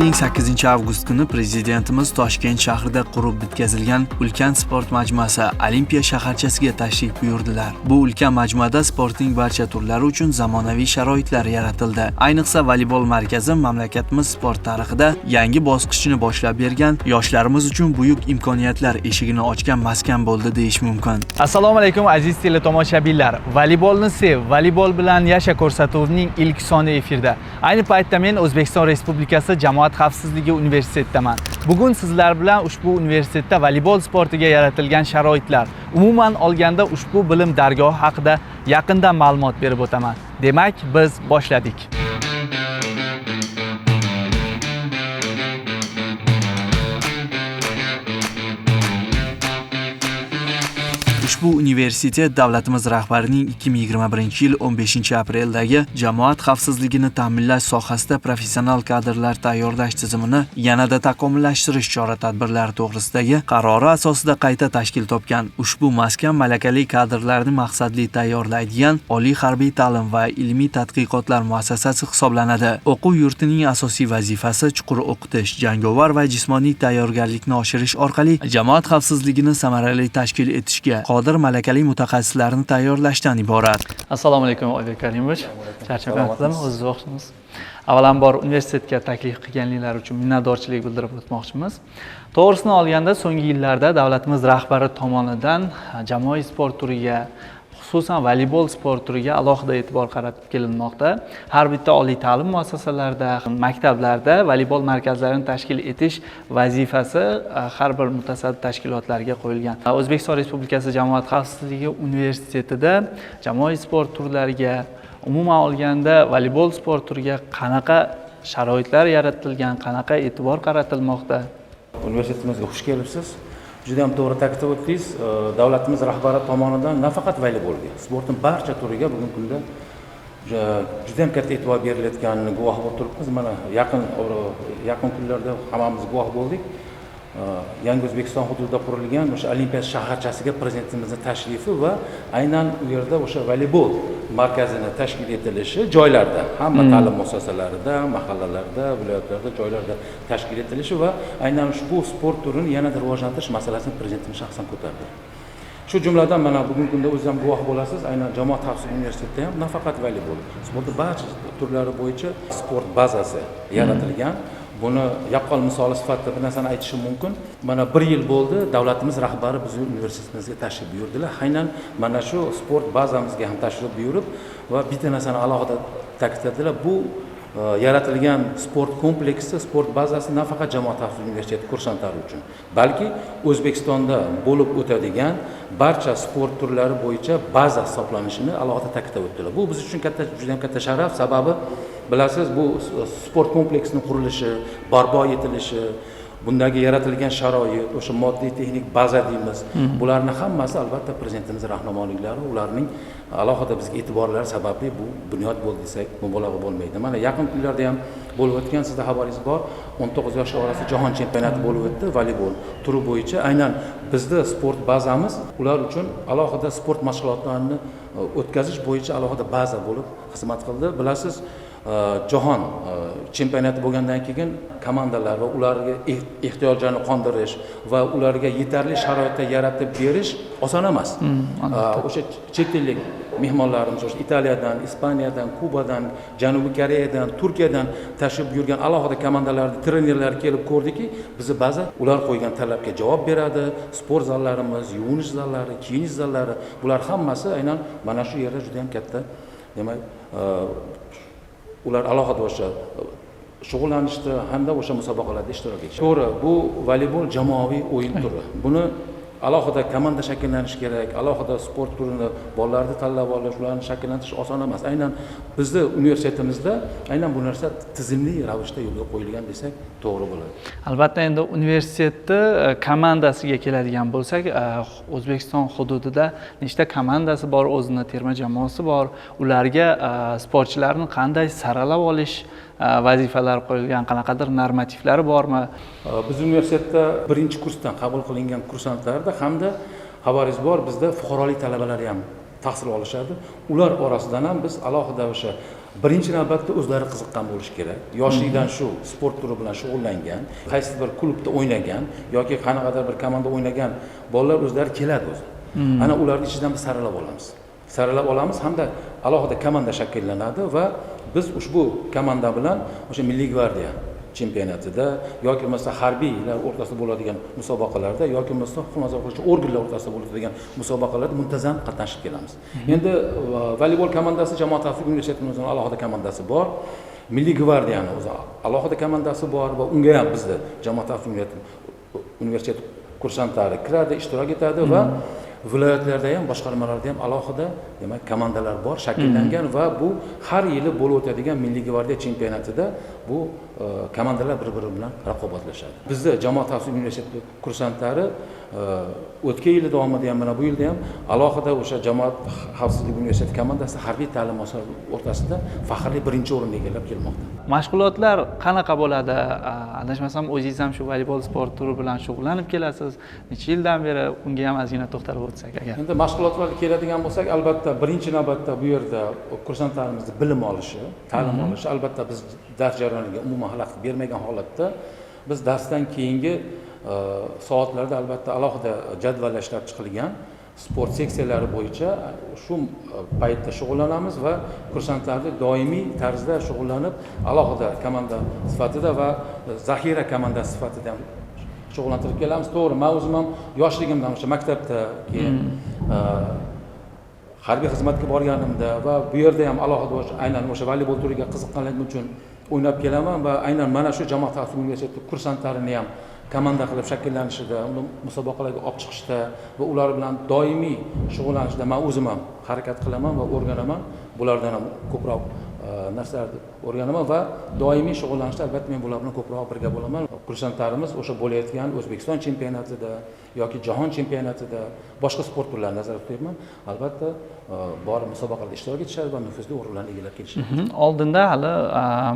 Yilning 8-avgust kuni prezidentimiz Toshkent shahrida qurib bitkazilgan ulkan sport majmuasi Olimpiya shaharchasiga tashrif buyurdilar. Bu ulkan majmuada sportning barcha turlari uchun zamonaviy sharoitlar yaratildi. Ayniqsa voleybol markazi mamlakatimiz sport tarixida yangi bosqichni boshlab bergan, yoshlarimiz uchun buyuk imkoniyatlar eshigini ochgan maskan bo'ldi deyish mumkin. Assalomu alaykum aziz teletomoshabinlar. Voleybolni sev, voleybol bilan yasha ko'rsatuvining ilk soni efirda. Ayni paytda men O'zbekiston Respublikasi Jamoat xavfsizligi universitetidaman. Bugun sizlar bilan ushbu universitetda voleybol sportiga yaratilgan sharoitlar, umuman olganda ushbu bilim dargohi haqida yaqindan ma'lumot berib o'taman. Demak, biz boshladik. Ushbu universitet davlatimiz rahbarining 2021-yil 15-apreldagi jamoat xavfsizligini ta'minlash sohasida professional kadrlar tayyorlash tizimini yanada takomillashtirish chora-tadbirlari to'g'risidagi qarori asosida qayta tashkil topgan. Ushbu maskan malakali kadrlarni maqsadli tayyorlaydigan oliy harbiy ta'lim va ilmiy tadqiqotlar muassasasi hisoblanadi. O'quv yurtining asosiy vazifasi chuqur o'qitish, jangovar va jismoniy tayyorgarlikni oshirish orqali jamoat xavfsizligini samarali tashkil etishga qodir malakali mutaxassislarni tayyorlashdan iborat. Assalomu alaykum Oybek Karimovich. Charchamayapsizmi? O'zingiz o'xshaysiz. Avvalambor universitetga taklif qilganliklari uchun minnatdorchilik bildirib o'tmoqchimiz. To'g'risini olganda so'nggi yillarda davlatimiz rahbari tomonidan jamoaviy sport turiga, xususan voleybol sport turiga alohida e'tibor qaratib kelinmoqda. Har bitta oliy ta'lim muassasalarida, maktablarda voleybol markazlarini tashkil etish vazifasi har bir mutasaddi tashkilotlarga qo'yilgan. O'zbekiston Respublikasi Jamoat xavfsizligi universitetida jamoaviy sport turlariga, umuman olganda voleybol sport turiga qanaqa sharoitlar yaratilgan, qanaqa e'tibor qaratilmoqda? Universitetimizga xush kelibsiz. Juda ham to'g'ri ta'kidlab o'tdingiz. Davlatimiz rahbari tomonidan nafaqat voleybolga, sportning barcha turiga bugungi kunda juda ham katta e'tibor berilayotganini guvoh bo'lib turibmiz. Mana yaqin kunlarda hammamiz guvoh bo'ldik. Yangi O'zbekiston hududida qurilgan o'sha Olimpiya shaharchasiga prezidentimizning tashrifi va aynan u yerda o'sha voleybol markazini tashkil etilishi joylarda, hamma ta'lim muassasalarida, mahallalarda, viloyatlarda, joylarda tashkil etilishi va aynan ushbu sport turini yanada rivojlantirish masalasini prezidentimiz shaxsan ko'tardi. Shu jumladan mana bugungi kunda o'zingiz ham guvoh bo'lasiz, aynan Jamoat xavfsizligi universitetida ham nafaqat voleybol, sportning barcha turlari bo'yicha sport bazasi yaratilgan. Buni yaqqol misoli sifatida bir narsani aytishim mumkin. Mana 1 yil bo'ldi, davlatimiz rahbari bizning universitetimizga tashrif buyurdilar. Aynan mana shu sport bazamizga ham tashrif buyurib va bitta narsani alohida ta'kidladilar. Bu yaratilgan sport kompleksi, sport bazasi nafaqat Jamoat xavfsizligi universiteti kursantlari uchun, balki O'zbekistonda bo'lib o'tadigan barcha sport turlari bo'yicha baza hisoblanishini alohida ta'kidlab o'tdilar. Bu biz uchun juda ham katta sharaf, sababi bilasiz, bu sport kompleksining qurilishi, barpo etilishi, bundagi yaratilgan sharoit, o'sha moddiy texnik baza deymiz. Bularning hammasi albatta prezidentimiz rahnamoliklari, ularning alohida bizga e'tiborlari sababli bu bunyod bo'ldi desak mubolag'a bo'lmaydi. Mana yaqin kunlarda ham bo'lib o'tgan, sizda xabaringiz bor, 19 yoshlar orasida jahon chempionati bo'lib o'tdi voleybol turi bo'yicha. Aynan bizda sport bazamiz ular uchun alohida sport mashg'ulotlarini o'tkazish bo'yicha alohida baza bo'lib xizmat qildi. Bilasiz, jahon chempionati bo'lgandan keyin komandalar va ularga ehtiyojlarini qondirish va ularga yetarli sharoitlar yaratib berish oson emas. O'sha chet ellik mehmonlarimiz o'sha Italiyadan, Ispaniyadan, Kubadan, Janubiy Koreyadan, Turkiyadan tashrif buyurgan alohida komandalarni trenerlari kelib ko'rdiki, bizni ba'zi ular qo'ygan talabga javob beradi. Sport zallarimiz, yuvinish zallari, kiyinish zallari, bular hammasi aynan mana shu yerda juda ham katta, demak, ular alohida o'sha shug'ullanishdi hamda o'sha musobaqalarda ishtirok etishdi. To'g'ri, bu voleybol jamoaviy o'yin turi. Buni alohida komanda shakllanishi kerak, alohida sport turini bolalarni tanlab olish, ularni shakllantirish oson emas. Aynan bizning universitetimizda aynan bu narsa tizimli ravishda yo'lga qo'yilgan desak to'g'ri bo'ladi. Albatta, endi universitetni komandasiga keladigan bo'lsak, O'zbekiston hududida nechta komandasi bor, o'zining terma jamoasi bor. Ularga sportchilarni qanday saralab olish vazifalar qo'yilgan, qanaqadir normativlari bormi? Biz universitetda birinchi kursdan qabul qilingan kursantlarda hamda xabaringiz bor, bizda fuqarolik talabalari ham tahsil olishadi. Ular orasidan ham biz alohida o'sha birinchi navbatda o'zlari qiziqqan bo'lishi kerak. Yoshlikdan shu sport turi bilan shug'ullangan, qaysi bir klubda o'ynagan yoki qanaqadir bir komandada o'ynagan bolalar o'zlari keladi o'zi. Ana ularni ichidan biz saralab olamiz hamda alohida komanda shakllanadi va biz ushbu komanda bilan o'sha Milliy gvardiya chempionatida yoki bo'lmasa harbiylar o'rtasida bo'ladigan musobaqalarda yoki bo'lmasa huquq nazorat qiluvchi organlar o'rtasida bo'ladigan musobaqalarda muntazam qatnashib kelamiz. Endi voleybol komandasi Jamoat xavfsizligi universitetining alohida komandasi bor. Milliy gvardiyani o'zi alohida komandasi bor va unga ham bizda Jamoat xavfsizligi universiteti kursantlari kiradi, ishtirok etadi va viloyatlarda ham, boshqarmalarda ham alohida, demak, komandalar bor, shakllangan va bu har yili bo'lib o'tadigan Milliy gvardiya chempionatida bu komandalar bir-biri bilan raqobatlashadi. Bizda Jamoat xavfsizligi universiteti kursantlari o'tgan yil davomida ham, mana bu yilda ham alohida o'sha Jamoat xavfsizligi universiteti komandasi harbiy ta'lim muassasasi o'rtasida faxrli birinchi o'rinni egallab kelmoqda. Mashg'ulotlar qanaqa bo'ladi? Adashmasam, o'zingiz ham shu voleybol sport turi bilan shug'ullanib kelasiz. Necha yildan beri unga ham ozgina to'xtalib o'tsak agar. Endi mashg'ulotlarga keladigan bo'lsak, albatta birinchi navbatda bu yerda kursantlarimizni bilim olishi, ta'lim olishi, albatta biz dars jarayoniga umuman xalaqit bermagan holatda biz darsdan keyingi soatlarda albatta alohida jadvallar ishlab chiqilgan sport seksiyalari bo'yicha shu paytda shug'ullanamiz va kursantlarni doimiy tarzda shug'ullanib alohida komanda sifatida va zaxira komandasi sifatida ham shug'ullantirib kelamiz. To'g'ri, men o'zim ham yoshligimdan o'sha maktabda, keyin harbiy xizmatga borganimda va bu yerda ham alohida aynan o'sha voleybol turiga qiziqqanligim uchun o'ynab kelaman va aynan mana shu Jamoat xavfsizligi universiteti kursantlarini ham komanda qilib shakllanishida, uni musobaqalarga olib chiqishda va ular bilan doimiy shug'ullanishda men o'zim ham harakat qilaman va o'rganaman. Bulardan ham ko'proq narsalarni o'rganaman va doimiy shug'ullanishda albatta men bular bilan ko'proq birga bo'laman. Kursantlarimiz o'sha bo'layotgan O'zbekiston chempionatida yoki jahon chempionatida boshqa sport turlarini nazarda tutyapman. Albatta bor musobaqalarda ishtirok etishadi va nufuzli o'rinlarni egallab kelishadi. Oldinda hali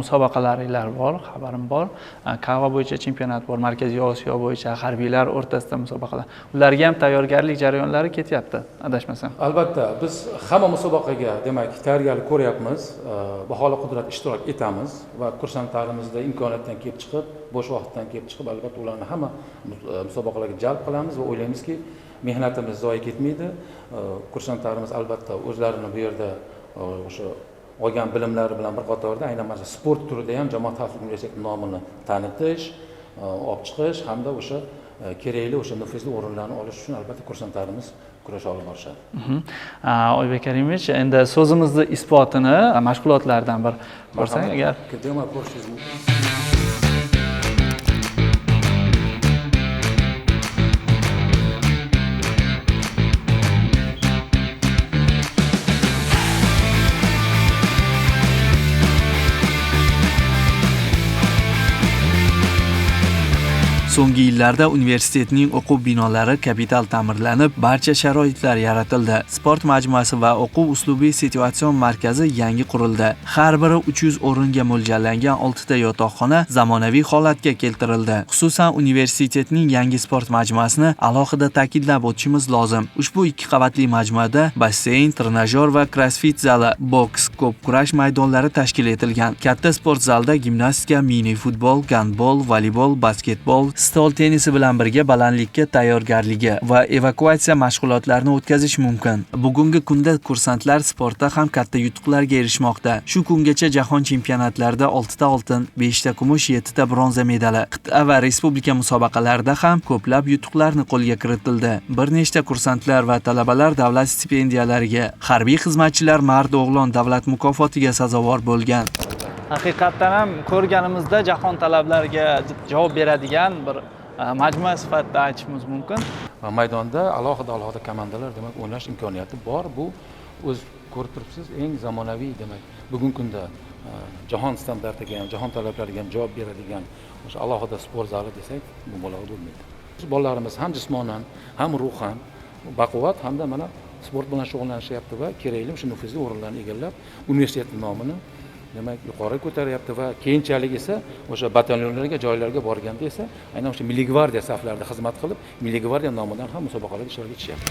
musobaqalaringlar bor, xabarim bor. Kava bo'yicha chempionat bor, Markaziy Osiyo bo'yicha harbiylar o'rtasida musobaqalar. Ularga ham tayyorgarlik jarayonlari ketyapti, adashmasam. Albatta biz hamma musobaqaga, demak, tayyorgarlik ko'ryapmiz. Baholi qudrat ishtirok etamiz va kursantlarimizda imkoniyatdan kelib chiqib, bo'sh vaqtdan kelib chiqib, albatta ularni hamma musobaqalarga jalb qilamiz va o'ylaymizki, mehnatimiz zoya ketmaydi. Kursantlarimiz albatta o'zlarini bu yerda o'sha olgan bilimlari bilan bir qatorda aynan mana sport turida ham Jamoat xavfsizligi universiteti nomini tanitish, olib chiqish hamda o'sha kerakli o'sha nufuzli o'rinlarni olish uchun albatta kursantlarimiz kurash olib borishadi. Oybek Karimovich, endi so'zimizni isbotini mashg'ulotlardan bir ko'rsak agar. Demak, ko'rishingiz mumkin. So'nggi yillarda universitetning o'quv binolari kapital ta'mirlanib, barcha sharoitlar yaratildi. Sport majmuasi va o'quv uslubiy situatsion markazi yangi qurildi. Har biri 300 o'ringa mo'ljallangan 6 ta yotoqxona zamonaviy holatga keltirildi. Xususan, universitetning yangi sport majmuasini alohida ta'kidlab o'tishimiz lozim. Ushbu 2 qavatli majmuada basseyn, trenajyor va crossfit zali, boks, ko'p kurash maydonlari tashkil etilgan. Katta sport zalda gimnastika, mini futbol, gandbol, voleybol, basketbol, stol tennisi bilan birga balandlikka tayyorgarligi va evakuatsiya mashg'ulotlarini o'tkazish mumkin. Bugungi kunda kursantlar sportda ham katta yutuqlarga erishmoqda. Shu kungacha jahon chempionatlarida 6 ta oltin, 5 ta kumush, 7 ta bronza medali, qit'a va respublika musobaqalarida ham ko'plab yutuqlarni qo'lga kiritildi. Bir nechta kursantlar va talabalar davlat stipendiyalariga, harbiy xizmatchilar mard o'g'lon davlat mukofotiga sazovor bo'lgan. Haqiqatdan ham ko'rganimizda jahon talablariga javob beradigan bir majmua sifatida aytishimiz mumkin. Maydonda alohida komandalar demak o'ynash imkoniyati bor. Bu o'z ko'rib turibsiz, eng zamonaviy demak bugungi kunda jahon standartiga ham, jahon talablariga ham javob beradigan o'sha alohida sport zali desak, bu mubolag'a bo'lmaydi. Bolalarimiz ham jismonan, ham ruhan baquvvat hamda mana sport bilan shug'ullanishyapti va kerakli o'sha nufuzli o'rinlarni egallab, universitet nomini demak yuqori ko'taryapti va keyinchalik esa o'sha batalyonlarga, joylarga borganda esa aynan o'sha Milliy gvardiya saflarida xizmat qilib, Milliy gvardiya nomidan ham musobaqalarda ishtirok etishyapti.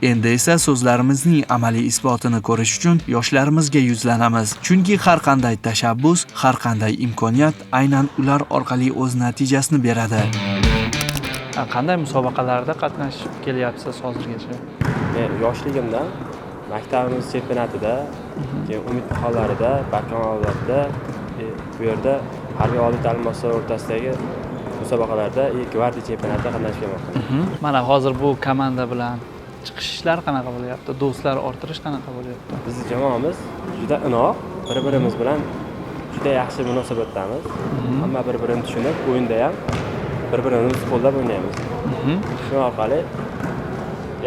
Endi esa so'zlarimizning amaliy isbotini ko'rish uchun yoshlarimizga yuzlanamiz. Chunki har qanday tashabbus, har qanday imkoniyat aynan ular orqali o'z natijasini beradi. Qanday musobaqalarda qatnashib kelyapsiz hozirgacha? Men yoshligimdan maktabimiz chempionatida, keyin umid niholarida, bakkanolarda, bu yerda harbiy oliy ta'lim muassasalari o'rtasidagi musobaqalarda gvardiya chempionatida qatnashib kelmoqdaman. Mana hozir bu komanda bilan chiqishlar qanaqa bo'lyapti? Do'stlar orttirish qanaqa bo'lyapti? Bizning jamoamiz juda inoq, bir-birimiz bilan juda yaxshi munosabatdamiz. Hamma bir-birini tushunib, o'yinda ham bir-birimizni qo'llab o'ynaymiz. Shu orqali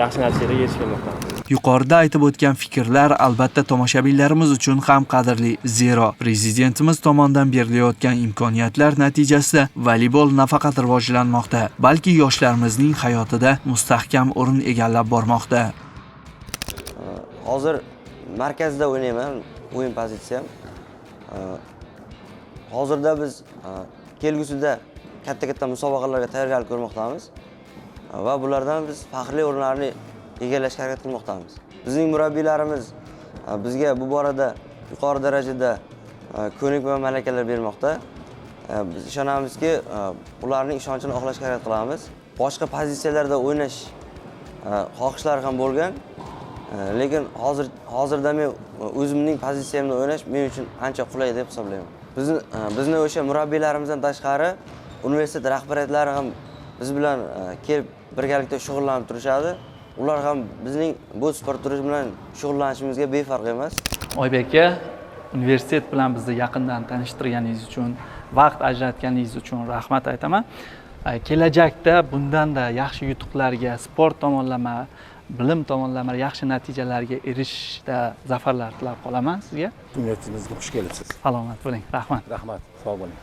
yaxshi natijalarga erishmoqdamiz. Yuqorida aytib o'tgan fikrlar albatta tomoshabinlarimiz uchun ham qadrli. Zero prezidentimiz tomonidan berilayotgan imkoniyatlar natijasida voleybol nafaqat rivojlanmoqda, balki yoshlarimizning hayotida mustahkam o'rin egallab bormoqda. Hozir markazda o'ynayman, o'yin pozitsiyam. Hozirda biz kelgusida katta musobaqalarga tayyorgarlik ko'rmoqdamiz va bulardan biz faxrli o'rinlarni egallashga harakat qilmoqdamiz. Bizning murabbiylarimiz bizga bu borada yuqori darajada ko'nik va malakalar bermoqda. Biz ishonamizki, ularning ishonchini oqlashga harakat qilamiz. Boshqa pozitsiyalarda o'ynash xohishlari ham bo'lgan. Lekin hozirda men o'zimning pozitsiyamda o'ynash men uchun ancha qulay deb hisoblayman. Bizni o'sha murabbiylarimizdan tashqari universitet rahbariyatlari ham biz bilan kelib birgalikda shug'ullanib turishadi. Ular ham bizning bu sport turi bilan shug'ullanishimizga befarq emas. Oybek aka, universitet bilan bizni yaqindan tanishtirganingiz uchun, vaqt ajratganingiz uchun rahmat aytaman. Kelajakda bundanda yaxshi yutuqlarga, sport tomonlama, bilim tomonlama yaxshi natijalarga erishishda zafarlar tilab qolaman sizga. Universitetimizga xush kelibsiz. Salomat bo'ling. Rahmat. Rahmat. Sog' bo'ling.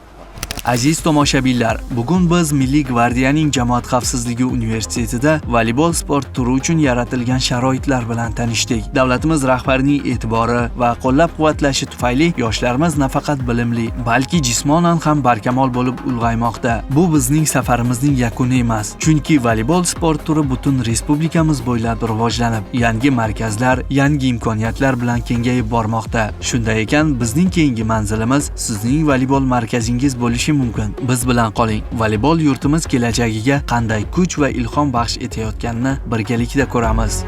Aziz tomoshabinlar, bugun biz Milliy gvardiyaning Jamoat xavfsizligi universitetida voleybol sport turi uchun yaratilgan sharoitlar bilan tanishdik. Davlatimiz rahbarining e'tibori va qo'llab-quvvatlashi tufayli yoshlarimiz nafaqat bilimli, balki jismonan ham barkamol bo'lib ulg'aymoqda. Bu bizning safarimizning yakuni emas, chunki voleybol sport turi butun respublikamiz bo'ylab rivojlanib, yangi markazlar, yangi imkoniyatlar bilan kengayib bormoqda. Shunday ekan, bizning keyingi manzilimiz sizning voleybol markazingiz bo'lishi mumkin. Biz bilan qoling. Voleybol yurtimiz kelajagiga qanday kuch va ilhom baxsh etayotganini birgalikda ko'ramiz.